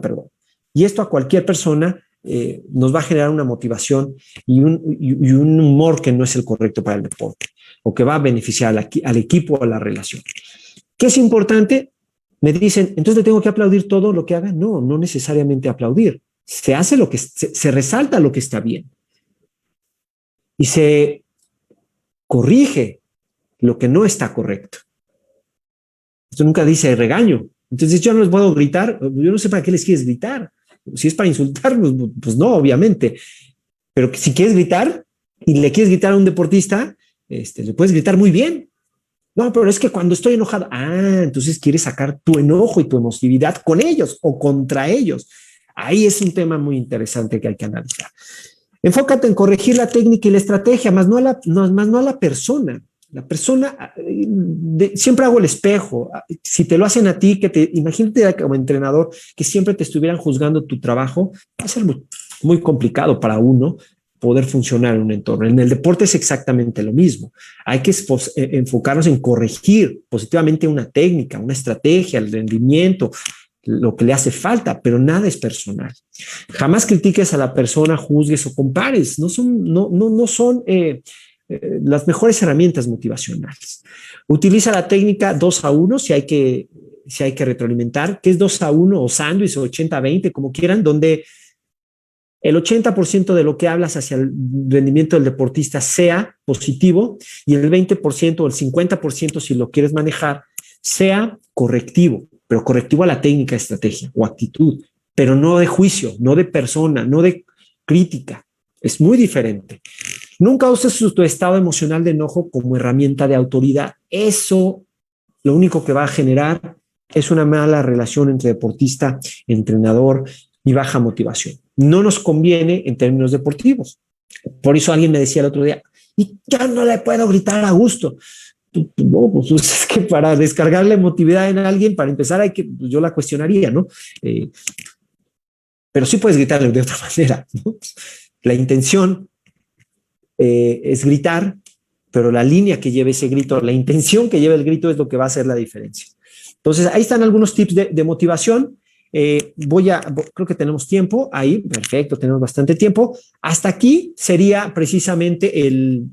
perdón. Y esto a cualquier persona nos va a generar una motivación y un humor que no es el correcto para el deporte o que va a beneficiar al equipo o a la relación. ¿Qué es importante? Me dicen, entonces le tengo que aplaudir todo lo que haga. No, no necesariamente aplaudir. Se hace se resalta lo que está bien y se corrige lo que no está correcto. Esto nunca dice regaño. Entonces yo no les puedo gritar, yo no sé para qué les quieres gritar. Si es para insultarlos, pues no, obviamente. Pero si quieres gritar y le quieres gritar a un deportista, le puedes gritar muy bien. No, pero es que cuando estoy enojado, entonces quieres sacar tu enojo y tu emotividad con ellos o contra ellos. Ahí es un tema muy interesante que hay que analizar. Enfócate en corregir la técnica y la estrategia, más no a la persona. La persona, siempre hago el espejo. Si te lo hacen a ti, imagínate como entrenador que siempre te estuvieran juzgando tu trabajo, va a ser muy complicado para uno poder funcionar en un entorno. En el deporte es exactamente lo mismo. Hay que enfocarnos en corregir positivamente una técnica, una estrategia, el rendimiento, lo que le hace falta, pero nada es personal. Jamás critiques a la persona, juzgues o compares. No son las mejores herramientas motivacionales. Utiliza la técnica 2-1 si hay que retroalimentar, que es 2-1 o sándwich o 80-20, como quieran, donde el 80% de lo que hablas hacia el rendimiento del deportista sea positivo y el 20% o el 50%, si lo quieres manejar, sea correctivo, pero correctivo a la técnica, estrategia o actitud, pero no de juicio, no de persona, no de crítica. Es muy diferente. Nunca uses tu estado emocional de enojo como herramienta de autoridad. Eso lo único que va a generar es una mala relación entre deportista, entrenador y baja motivación. No nos conviene en términos deportivos. Por eso alguien me decía el otro día, y ya no le puedo gritar a gusto. No, pues es que para descargarle emotividad en alguien, para empezar, yo la cuestionaría, ¿no? Pero sí puedes gritarle de otra manera, ¿no? La intención es gritar, pero la línea que lleve ese grito, la intención que lleve el grito es lo que va a hacer la diferencia. Entonces, ahí están algunos tips de motivación. Creo que tenemos tiempo ahí, perfecto, tenemos bastante tiempo. Hasta aquí sería precisamente el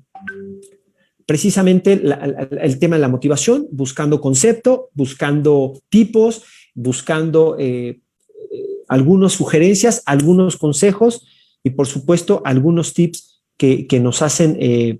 tema de la motivación, buscando concepto, buscando tipos, buscando algunas sugerencias, algunos consejos y por supuesto algunos tips que nos hacen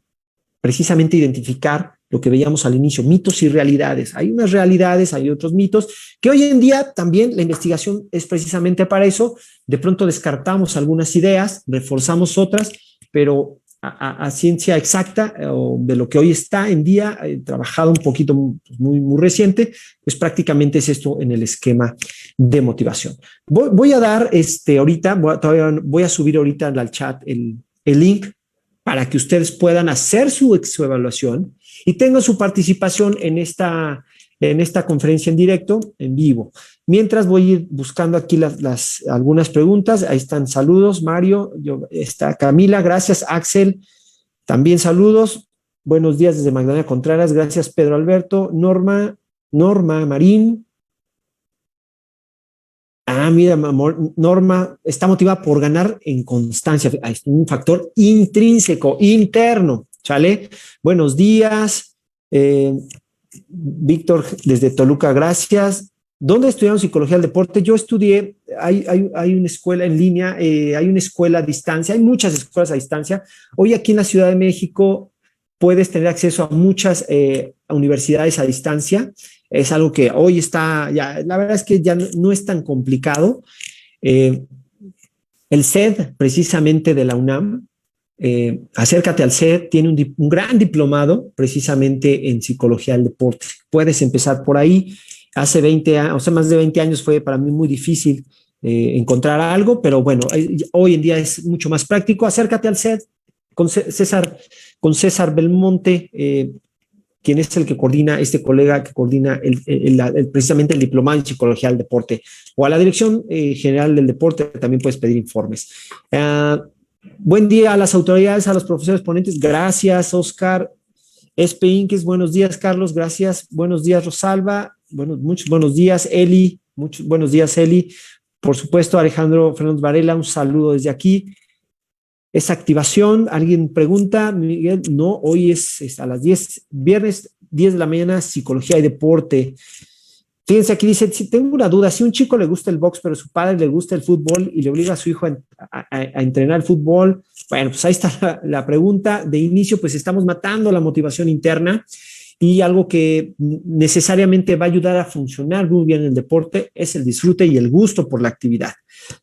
precisamente identificar lo que veíamos al inicio, mitos y realidades. Hay unas realidades, hay otros mitos, que hoy en día también la investigación es precisamente para eso. De pronto descartamos algunas ideas, reforzamos otras, pero a ciencia exacta de lo que hoy está en día, trabajado un poquito muy reciente, pues prácticamente es esto en el esquema de motivación. Voy a dar ahorita, voy a subir ahorita al chat el link para que ustedes puedan hacer su evaluación y tengan su participación en esta conferencia en directo, en vivo. Mientras voy a ir buscando aquí algunas preguntas. Ahí están saludos, Mario, está Camila, gracias, Axel, también saludos. Buenos días desde Magdalena Contreras, gracias Pedro Alberto, Norma Marín. Mira, Norma está motivada por ganar en constancia. Es un factor intrínseco, interno, ¿sale? Buenos días. Víctor, desde Toluca, gracias. ¿Dónde estudiaron psicología del deporte? Yo estudié, hay una escuela en línea, hay una escuela a distancia, hay muchas escuelas a distancia. Hoy aquí en la Ciudad de México puedes tener acceso a muchas universidades a distancia. Es algo que hoy está, la verdad es que ya no es tan complicado. El CED, precisamente de la UNAM, acércate al CED, tiene un gran diplomado precisamente en psicología del deporte. Puedes empezar por ahí. Hace 20 años, o sea, más de 20 años fue para mí muy difícil encontrar algo, pero bueno, hoy en día es mucho más práctico. Acércate al CED con César Belmonte, quien es el que coordina, este colega que coordina precisamente el diplomado en psicología del deporte, o a la Dirección General del Deporte también puedes pedir informes. Buen día a las autoridades, a los profesores ponentes. Gracias, Oscar. Espe Inques, buenos días, Carlos, gracias. Buenos días, Rosalba. Muchos buenos días, Eli. Muchos buenos días, Eli. Por supuesto, Alejandro Fernández Varela, un saludo desde aquí. ¿Es activación? ¿Alguien pregunta? Miguel, no, hoy es a las 10, viernes 10 de la mañana, psicología y deporte. Fíjense, aquí dice, si tengo una duda, si a un chico le gusta el box, pero a su padre le gusta el fútbol y le obliga a su hijo a entrenar el fútbol, bueno, pues ahí está la pregunta. De inicio, pues estamos matando la motivación interna y algo que necesariamente va a ayudar a funcionar muy bien el deporte es el disfrute y el gusto por la actividad,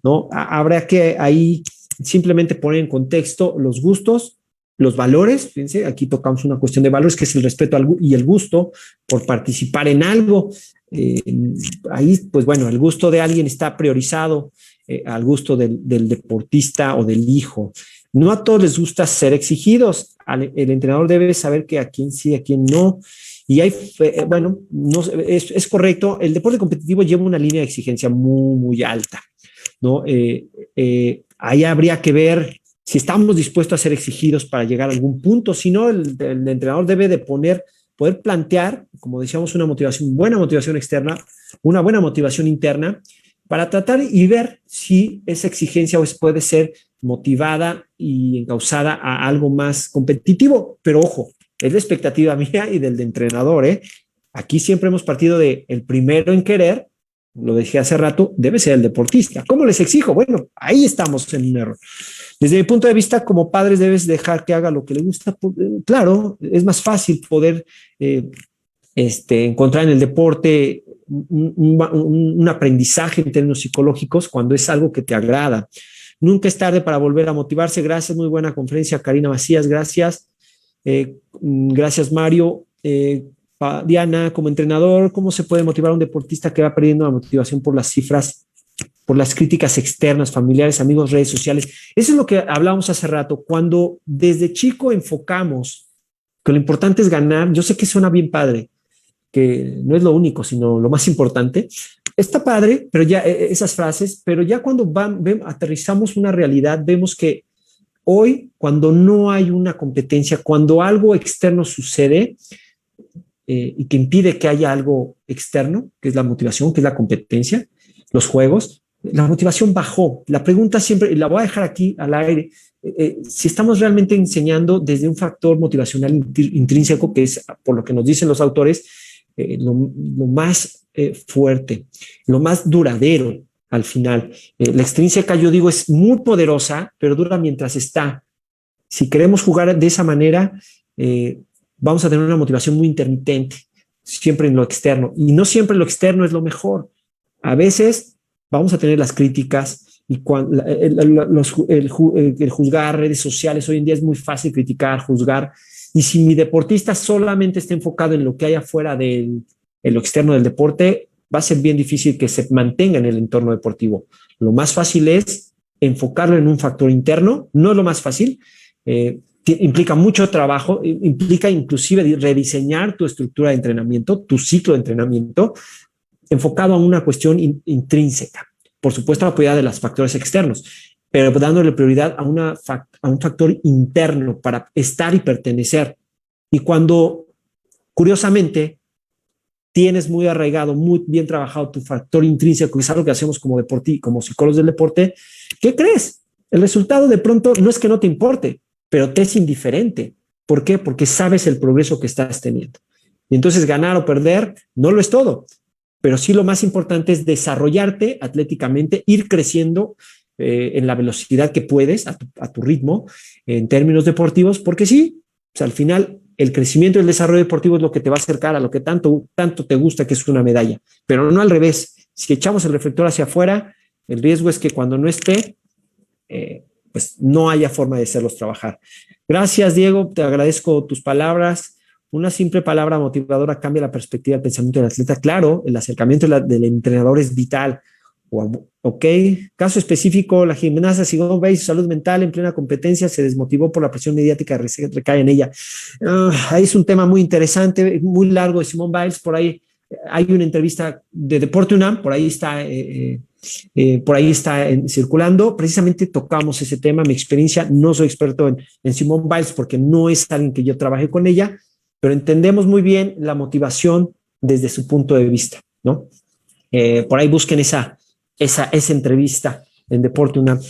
¿no? Habrá que ahí simplemente poner en contexto los gustos, los valores. Fíjense, aquí tocamos una cuestión de valores que es el respeto y el gusto por participar en algo. Ahí, pues bueno, el gusto de alguien está priorizado al gusto del deportista o del hijo. No a todos les gusta ser exigidos. El entrenador debe saber que a quién sí, a quién no. Y hay, bueno, no, es correcto, el deporte competitivo lleva una línea de exigencia muy, muy alta, ¿no? Ahí habría que ver si estamos dispuestos a ser exigidos para llegar a algún punto. Si no, el entrenador debe de poder plantear, como decíamos, una motivación, buena motivación externa, una buena motivación interna, para tratar y ver si esa exigencia puede ser motivada y encauzada a algo más competitivo. Pero ojo, es la expectativa mía y del entrenador, ¿eh? Aquí siempre hemos partido de el primero en querer, lo dije hace rato, debe ser el deportista. ¿Cómo les exijo? Bueno, ahí estamos en un error. Desde mi punto de vista, como padres, debes dejar que haga lo que le gusta. Claro, es más fácil poder encontrar en el deporte un aprendizaje en términos psicológicos cuando es algo que te agrada. Nunca es tarde para volver a motivarse. Gracias, muy buena conferencia, Karina Macías, gracias. Gracias, Mario. Diana, como entrenador, ¿cómo se puede motivar a un deportista que va perdiendo la motivación por las cifras, por las críticas externas, familiares, amigos, redes sociales? Eso es lo que hablábamos hace rato. Cuando desde chico enfocamos que lo importante es ganar, yo sé que suena bien padre, que no es lo único, sino lo más importante. Está padre, pero ya esas frases, pero ya cuando aterrizamos una realidad, vemos que hoy, cuando no hay una competencia, cuando algo externo sucede y que impide que haya algo externo, que es la motivación, que es la competencia, los juegos, la motivación bajó. La pregunta siempre, y la voy a dejar aquí al aire, si estamos realmente enseñando desde un factor motivacional intrínseco, que es, por lo que nos dicen los autores, lo más fuerte, lo más duradero al final. La extrínseca, yo digo, es muy poderosa, pero dura mientras está. Si queremos jugar de esa manera, vamos a tener una motivación muy intermitente, siempre en lo externo. Y no siempre lo externo es lo mejor. A veces vamos a tener las críticas y el juzgar redes sociales. Hoy en día es muy fácil criticar, juzgar. Y si mi deportista solamente está enfocado en lo que hay afuera en lo externo del deporte, va a ser bien difícil que se mantenga en el entorno deportivo. Lo más fácil es enfocarlo en un factor interno. No es lo más fácil. Implica mucho trabajo, implica inclusive rediseñar tu estructura de entrenamiento, tu ciclo de entrenamiento, enfocado a una cuestión intrínseca. Por supuesto, la prioridad de los factores externos, pero dándole prioridad a un factor interno para estar y pertenecer. Y cuando, curiosamente, tienes muy arraigado, muy bien trabajado tu factor intrínseco, que es algo que hacemos como como psicólogos del deporte, ¿qué crees? El resultado de pronto no es que no te importe, pero te es indiferente. ¿Por qué? Porque sabes el progreso que estás teniendo. Y entonces ganar o perder no lo es todo, pero sí lo más importante es desarrollarte atléticamente, ir creciendo en la velocidad que puedes, a tu ritmo, en términos deportivos, porque sí, o sea, al final el crecimiento y el desarrollo deportivo es lo que te va a acercar a lo que tanto te gusta, que es una medalla, pero no al revés. Si echamos el reflector hacia afuera, el riesgo es que cuando no esté, pues no haya forma de hacerlos trabajar. Gracias, Diego, te agradezco tus palabras. Una simple palabra motivadora cambia la perspectiva del pensamiento del atleta. Claro, el acercamiento del entrenador es vital. Ok, caso específico, la gimnasta Simone Biles, salud mental en plena competencia, se desmotivó por la presión mediática que recae en ella. Ahí es un tema muy interesante, muy largo de Simone Biles. Por ahí hay una entrevista de Deporte UNAM, por ahí está circulando. Precisamente tocamos ese tema. Mi experiencia, no soy experto en Simone Biles porque no es alguien que yo trabaje con ella, pero entendemos muy bien la motivación desde su punto de vista, ¿no? Por ahí busquen esa entrevista en Deporte UNAM.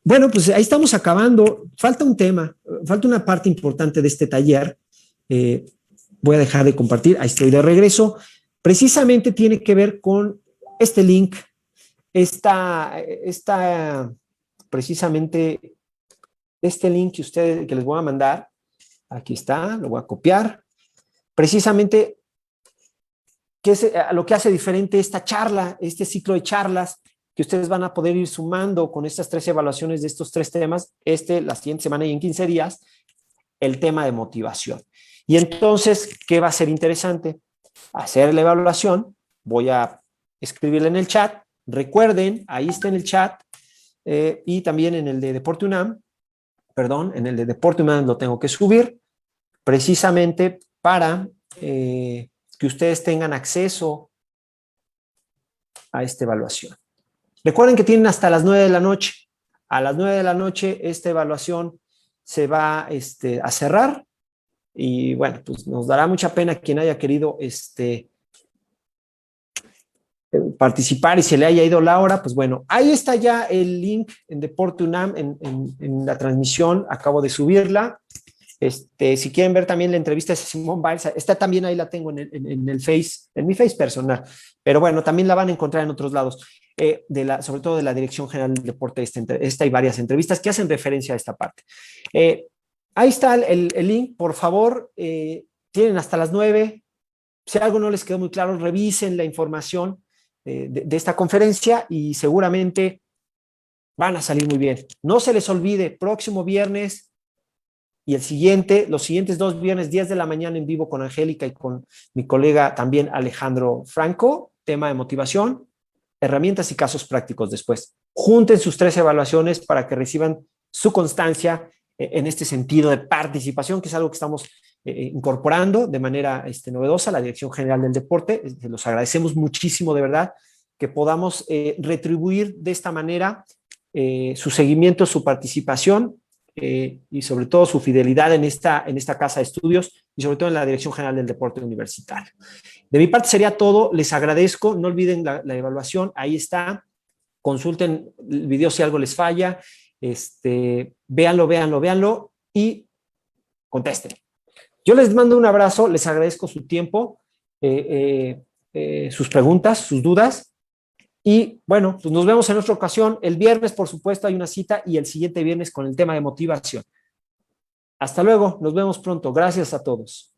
Bueno, pues ahí estamos acabando. Falta un tema, falta una parte importante de este taller. Voy a dejar de compartir. Ahí estoy de regreso. Precisamente tiene que ver con este link, precisamente este link que les voy a mandar. Aquí está, lo voy a copiar. Precisamente, ¿qué es lo que hace diferente esta charla, este ciclo de charlas que ustedes van a poder ir sumando con estas 3 evaluaciones de estos 3 temas, la siguiente semana y en 15 días, el tema de motivación? Y entonces, ¿qué va a ser interesante? Hacer la evaluación, voy a escribirle en el chat, Recuerden, ahí está en el chat y también en el de Deporte UNAM, perdón, en el de Deporte UNAM lo tengo que subir precisamente para que ustedes tengan acceso a esta evaluación. Recuerden que tienen hasta las 9 de la noche. A las 9 de la noche esta evaluación se va a cerrar y bueno, pues nos dará mucha pena quien haya querido participar y se le haya ido la hora. Pues bueno, ahí está ya el link en Deporte UNAM en la transmisión, acabo de subirla. Si quieren ver también la entrevista de Simón Biles, esta también ahí la tengo en el Face, en mi Face personal, pero bueno, también la van a encontrar en otros lados, sobre todo de la Dirección General del Deporte, esta y varias entrevistas que hacen referencia a esta parte. Ahí está el link, por favor, tienen hasta las 9, si algo no les quedó muy claro, revisen la información de esta conferencia y seguramente van a salir muy bien. No se les olvide, próximo viernes y los siguientes 2 viernes, 10 de la mañana en vivo con Angélica y con mi colega también Alejandro Franco, tema de motivación, herramientas y casos prácticos después. Junten sus 3 evaluaciones para que reciban su constancia en este sentido de participación, que es algo que estamos incorporando de manera novedosa a la Dirección General del Deporte. Los agradecemos muchísimo, de verdad, que podamos retribuir de esta manera su seguimiento, su participación, y sobre todo su fidelidad en esta casa de estudios y sobre todo en la Dirección General del Deporte Universitario. De mi parte sería todo, les agradezco, no olviden la evaluación, ahí está, consulten el video si algo les falla, véanlo y contesten. Yo les mando un abrazo, les agradezco su tiempo, sus preguntas, sus dudas. Y bueno, pues nos vemos en otra ocasión. El viernes, por supuesto, hay una cita y el siguiente viernes con el tema de motivación. Hasta luego, nos vemos pronto. Gracias a todos.